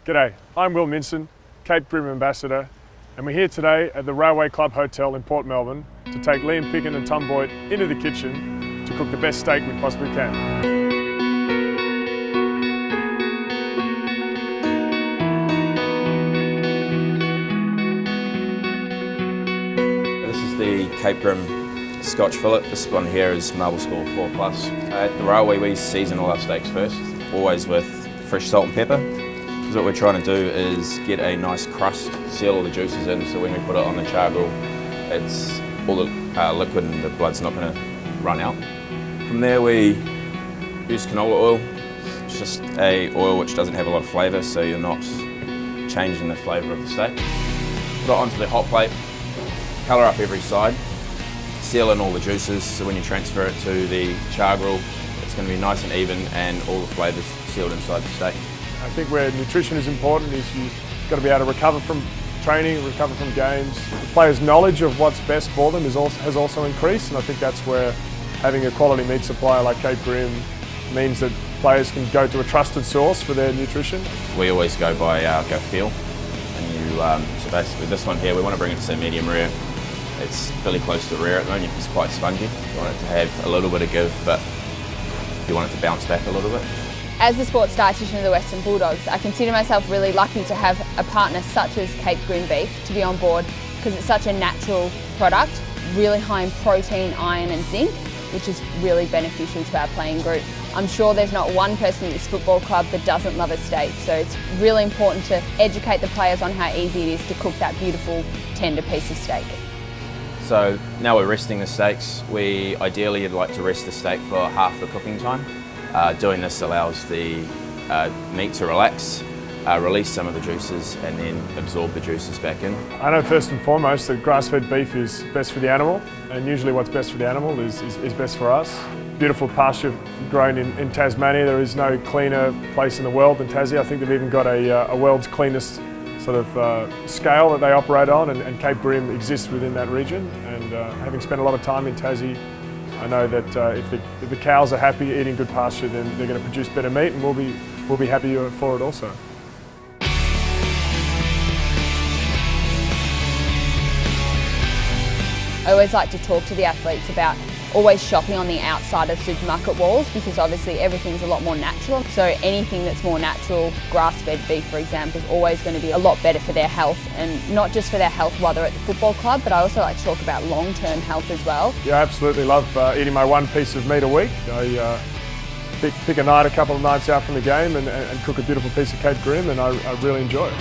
G'day, I'm Will Minson, Cape Grim Ambassador, and we're here today at the Railway Club Hotel in Port Melbourne to take Liam Picken and Tom Boyd into the kitchen to cook the best steak we possibly can. This is the Cape Grim Scotch fillet. This one here is Marble Score 4+. At the Railway we season all our steaks first, always with fresh salt and pepper. Because what we're trying to do is get a nice crust, seal all the juices in, so when we put it on the char grill, it's all the liquid and the blood's not going to run out. From there we use canola oil. It's just a oil which doesn't have a lot of flavour, so you're not changing the flavour of the steak. Put it onto the hot plate, colour up every side, seal in all the juices, so when you transfer it to the char grill, it's going to be nice and even and all the flavours sealed inside the steak. I think where nutrition is important is you've got to be able to recover from training, recover from games. The players' knowledge of what's best for them has also increased, and I think that's where having a quality meat supplier like Cape Grim means that players can go to a trusted source for their nutrition. We always go by our gut feel, and so basically this one here, we want to bring it to medium rare. It's fairly close to rare at the moment. It's quite spongy. You want it to have a little bit of give, but you want it to bounce back a little bit. As the sports dietitian of the Western Bulldogs, I consider myself really lucky to have a partner such as Cape Grim Beef to be on board, because it's such a natural product, really high in protein, iron and zinc, which is really beneficial to our playing group. I'm sure there's not one person at this football club that doesn't love a steak, so it's really important to educate the players on how easy it is to cook that beautiful, tender piece of steak. So now we're resting the steaks. We ideally would like to rest the steak for half the cooking time. Doing this allows the meat to relax, release some of the juices and then absorb the juices back in. I know first and foremost that grass-fed beef is best for the animal, and usually what's best for the animal is best for us. Beautiful pasture grown in Tasmania. There is no cleaner place in the world than Tassie. I think they've even got a world's cleanest sort of scale that they operate on, and Cape Grim exists within that region. And having spent a lot of time in Tassie, I know that if the cows are happy eating good pasture, then they're going to produce better meat, and we'll be happy for it also. I always like to talk to the athletes about always shopping on the outside of supermarket walls, because obviously everything's a lot more natural. So anything that's more natural, grass-fed beef for example, is always going to be a lot better for their health, and not just for their health while they're at the football club, but I also like to talk about long-term health as well. Yeah, I absolutely love eating my one piece of meat a week. I pick a couple of nights out from the game and cook a beautiful piece of Cape Grim, and I really enjoy it.